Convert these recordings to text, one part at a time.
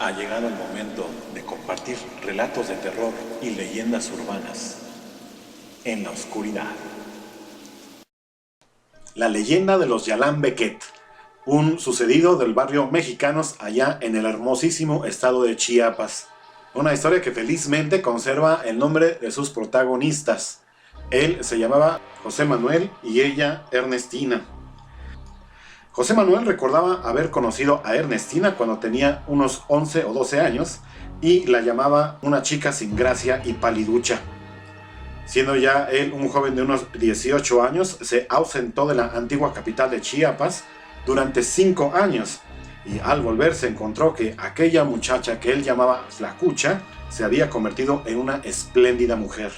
Ha llegado el momento de compartir relatos de terror y leyendas urbanas en la oscuridad. La leyenda de los Yalán Bequet, un sucedido del barrio Mexicanos allá en el hermosísimo estado de Chiapas. Una historia que felizmente conserva el nombre de sus protagonistas. Él se llamaba José Manuel y ella Ernestina. José Manuel recordaba haber conocido a Ernestina cuando tenía unos 11 o 12 años y la llamaba una chica sin gracia y paliducha. Siendo ya él un joven de unos 18 años, se ausentó de la antigua capital de Chiapas durante 5 años y al volver se encontró que aquella muchacha que él llamaba Flacucha se había convertido en una espléndida mujer.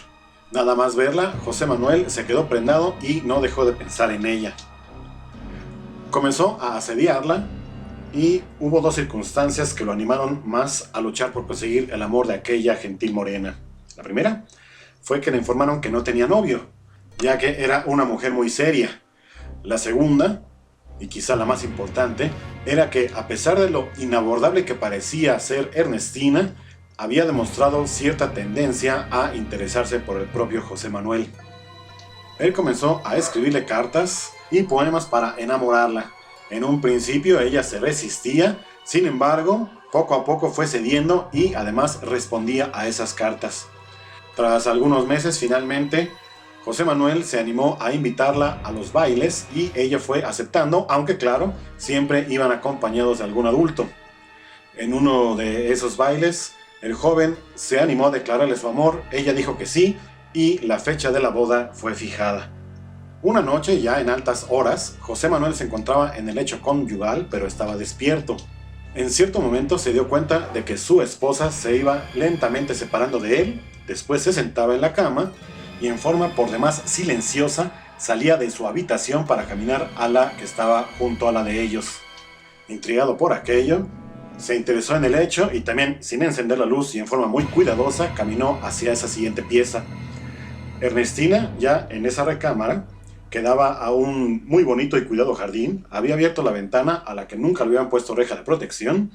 Nada más verla, José Manuel se quedó prendado y no dejó de pensar en ella. Comenzó a asediarla y hubo 2 circunstancias que lo animaron más a luchar por conseguir el amor de aquella gentil morena. La primera fue que le informaron que no tenía novio, ya que era una mujer muy seria. La segunda, y quizá la más importante, era que a pesar de lo inabordable que parecía ser Ernestina, había demostrado cierta tendencia a interesarse por el propio José Manuel. Él comenzó a escribirle cartas y poemas para enamorarla. En un principio ella se resistía, sin embargo, poco a poco fue cediendo y además respondía a esas cartas. Tras algunos meses, finalmente, José Manuel se animó a invitarla a los bailes y ella fue aceptando, aunque claro, siempre iban acompañados de algún adulto. En uno de esos bailes, el joven se animó a declararle su amor, ella dijo que sí y la fecha de la boda fue fijada. Una noche, ya en altas horas, José Manuel se encontraba en el lecho conyugal, pero estaba despierto. En cierto momento se dio cuenta de que su esposa se iba lentamente separando de él, después se sentaba en la cama y en forma por demás silenciosa salía de su habitación para caminar a la que estaba junto a la de ellos. Intrigado por aquello, se interesó en el hecho y también, sin encender la luz y en forma muy cuidadosa, caminó hacia esa siguiente pieza. Ernestina, ya en esa recámara, que daba a un muy bonito y cuidado jardín, había abierto la ventana a la que nunca le habían puesto reja de protección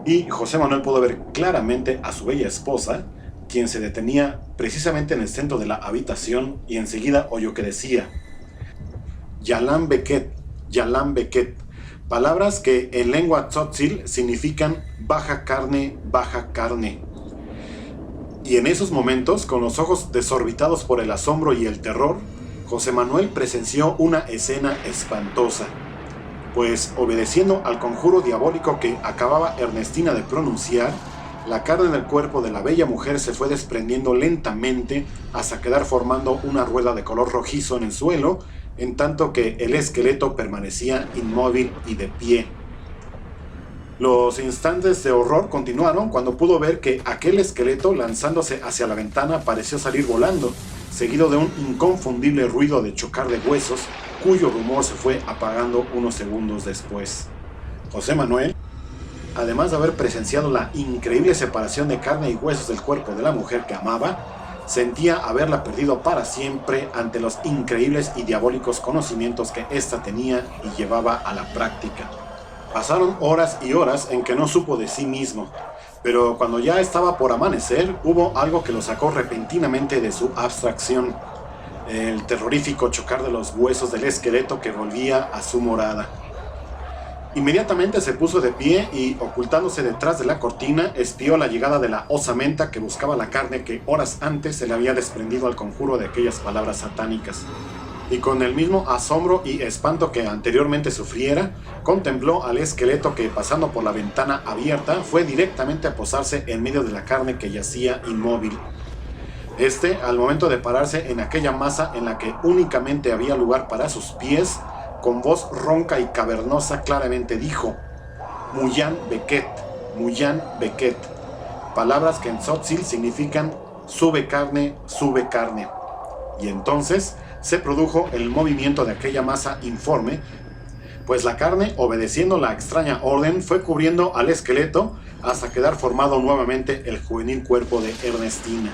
y José Manuel pudo ver claramente a su bella esposa, quien se detenía precisamente en el centro de la habitación y enseguida oyó que decía: Yalán Bequet, Yalán Bequet, palabras que en lengua tzotzil significan baja carne, baja carne. Y en esos momentos, con los ojos desorbitados por el asombro y el terror, José Manuel presenció una escena espantosa, pues obedeciendo al conjuro diabólico que acababa Ernestina de pronunciar, la carne del cuerpo de la bella mujer se fue desprendiendo lentamente hasta quedar formando una rueda de color rojizo en el suelo, en tanto que el esqueleto permanecía inmóvil y de pie. Los instantes de horror continuaron cuando pudo ver que aquel esqueleto, lanzándose hacia la ventana, pareció salir volando, seguido de un inconfundible ruido de chocar de huesos, cuyo rumor se fue apagando unos segundos después. José Manuel, además de haber presenciado la increíble separación de carne y huesos del cuerpo de la mujer que amaba, sentía haberla perdido para siempre ante los increíbles y diabólicos conocimientos que ésta tenía y llevaba a la práctica. Pasaron horas y horas en que no supo de sí mismo, pero cuando ya estaba por amanecer, hubo algo que lo sacó repentinamente de su abstracción: el terrorífico chocar de los huesos del esqueleto que volvía a su morada. Inmediatamente se puso de pie y, ocultándose detrás de la cortina, espió la llegada de la osamenta que buscaba la carne que horas antes se le había desprendido al conjuro de aquellas palabras satánicas. Y con el mismo asombro y espanto que anteriormente sufriera, contempló al esqueleto que, pasando por la ventana abierta, fue directamente a posarse en medio de la carne que yacía inmóvil. Este, al momento de pararse en aquella masa en la que únicamente había lugar para sus pies, con voz ronca y cavernosa claramente dijo: Muyán Bequet, Muyán Bequet, palabras que en tzotzil significan sube carne, sube carne. Y entonces se produjo el movimiento de aquella masa informe, pues la carne, obedeciendo la extraña orden, fue cubriendo al esqueleto hasta quedar formado nuevamente el juvenil cuerpo de Ernestina.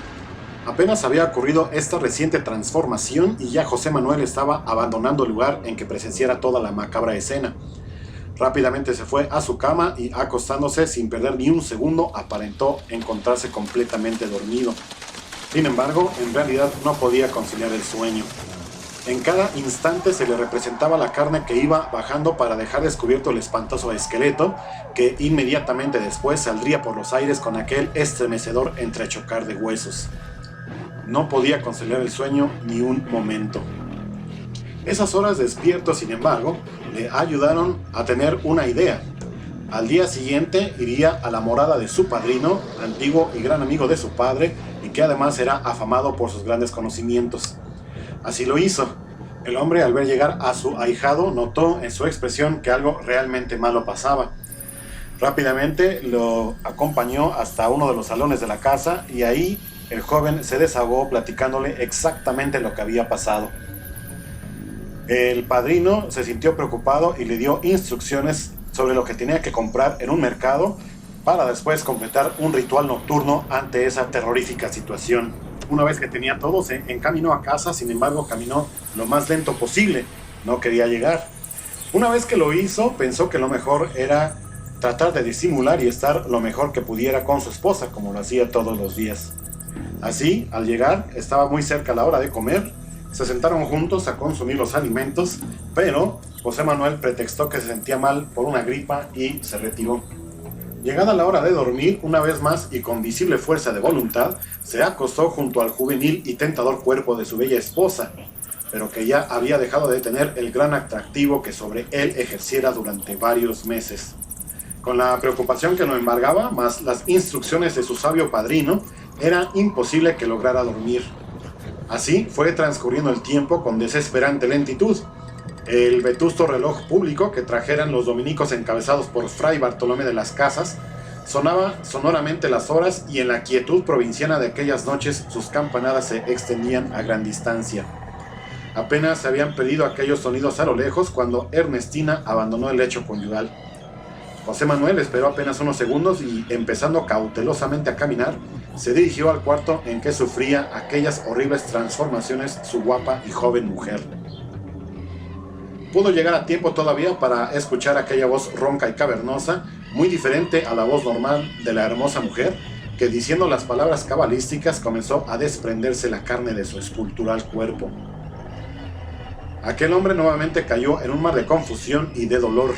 Apenas había ocurrido esta reciente transformación y ya José Manuel estaba abandonando el lugar en que presenciara toda la macabra escena. Rápidamente se fue a su cama y, acostándose sin perder ni un segundo, aparentó encontrarse completamente dormido. Sin embargo, en realidad no podía conciliar el sueño. En cada instante se le representaba la carne que iba bajando para dejar descubierto el espantoso esqueleto, que inmediatamente después saldría por los aires con aquel estremecedor entrechocar de huesos. No podía conciliar el sueño ni un momento. Esas horas despierto, sin embargo, le ayudaron a tener una idea. Al día siguiente iría a la morada de su padrino, antiguo y gran amigo de su padre, y que además era afamado por sus grandes conocimientos. Así lo hizo. El hombre, al ver llegar a su ahijado, notó en su expresión que algo realmente malo pasaba. Rápidamente lo acompañó hasta uno de los salones de la casa y ahí el joven se desahogó platicándole exactamente lo que había pasado. El padrino se sintió preocupado y le dio instrucciones sobre lo que tenía que comprar en un mercado para después completar un ritual nocturno ante esa terrorífica situación. Una vez que tenía todo, se encaminó a casa, sin embargo caminó lo más lento posible, no quería llegar. Una vez que lo hizo, pensó que lo mejor era tratar de disimular y estar lo mejor que pudiera con su esposa, como lo hacía todos los días. Así, al llegar, estaba muy cerca la hora de comer, se sentaron juntos a consumir los alimentos, pero José Manuel pretextó que se sentía mal por una gripa y se retiró. Llegada la hora de dormir, una vez más y con visible fuerza de voluntad, se acostó junto al juvenil y tentador cuerpo de su bella esposa, pero que ya había dejado de tener el gran atractivo que sobre él ejerciera durante varios meses. Con la preocupación que lo embargaba, más las instrucciones de su sabio padrino, era imposible que lograra dormir. Así fue transcurriendo el tiempo con desesperante lentitud. El vetusto reloj público que trajeran los dominicos encabezados por Fray Bartolomé de las Casas sonaba sonoramente las horas y en la quietud provinciana de aquellas noches sus campanadas se extendían a gran distancia. Apenas se habían perdido aquellos sonidos a lo lejos cuando Ernestina abandonó el lecho conyugal. José Manuel esperó apenas unos segundos y, empezando cautelosamente a caminar, se dirigió al cuarto en que sufría aquellas horribles transformaciones su guapa y joven mujer. Pudo llegar a tiempo todavía para escuchar aquella voz ronca y cavernosa, muy diferente a la voz normal de la hermosa mujer, que diciendo las palabras cabalísticas comenzó a desprenderse la carne de su escultural cuerpo. Aquel hombre nuevamente cayó en un mar de confusión y de dolor.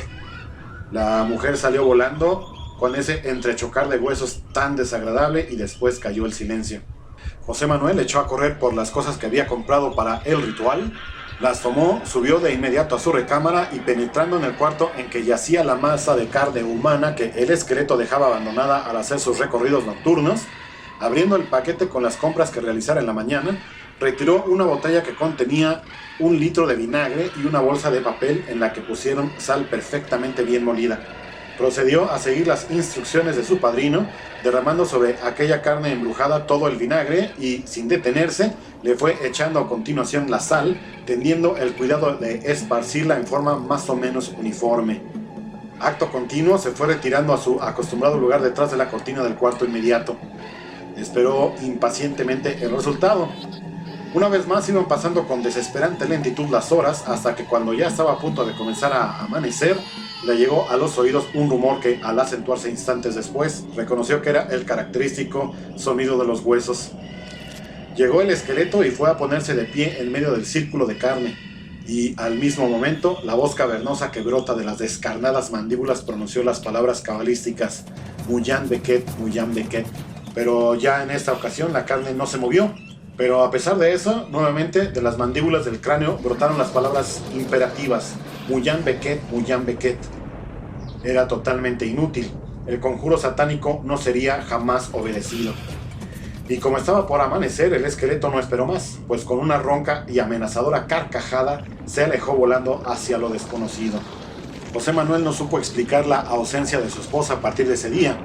La mujer salió volando con ese entrechocar de huesos tan desagradable y después cayó el silencio. José Manuel echó a correr por las cosas que había comprado para el ritual, las tomó, subió de inmediato a su recámara y, penetrando en el cuarto en que yacía la masa de carne humana que el esqueleto dejaba abandonada al hacer sus recorridos nocturnos, abriendo el paquete con las compras que realizara en la mañana, retiró una botella que contenía 1 litro de vinagre y una bolsa de papel en la que pusieron sal perfectamente bien molida. Procedió a seguir las instrucciones de su padrino, derramando sobre aquella carne embrujada todo el vinagre y, sin detenerse, le fue echando a continuación la sal, teniendo el cuidado de esparcirla en forma más o menos uniforme. Acto continuo se fue retirando a su acostumbrado lugar detrás de la cortina del cuarto inmediato. Esperó impacientemente el resultado. Una vez más iban pasando con desesperante lentitud las horas hasta que, cuando ya estaba a punto de comenzar a amanecer, le llegó a los oídos un rumor que, al acentuarse instantes después, reconoció que era el característico sonido de los huesos. Llegó el esqueleto y fue a ponerse de pie en medio del círculo de carne, y al mismo momento la voz cavernosa que brota de las descarnadas mandíbulas pronunció las palabras cabalísticas Muyan Beket, Muyan Beket. Pero ya en esta ocasión la carne no se movió. Pero a pesar de eso, nuevamente de las mandíbulas del cráneo brotaron las palabras imperativas Muyan Beket, Muyan Beket. Era totalmente inútil. El conjuro satánico no sería jamás obedecido. Y como estaba por amanecer, el esqueleto no esperó más, pues con una ronca y amenazadora carcajada se alejó volando hacia lo desconocido. José Manuel no supo explicar la ausencia de su esposa a partir de ese día.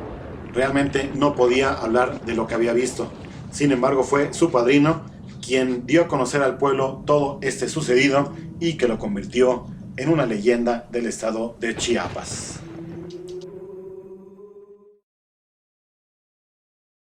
Realmente no podía hablar de lo que había visto. Sin embargo, fue su padrino quien dio a conocer al pueblo todo este sucedido y que lo convirtió en una leyenda del estado de Chiapas.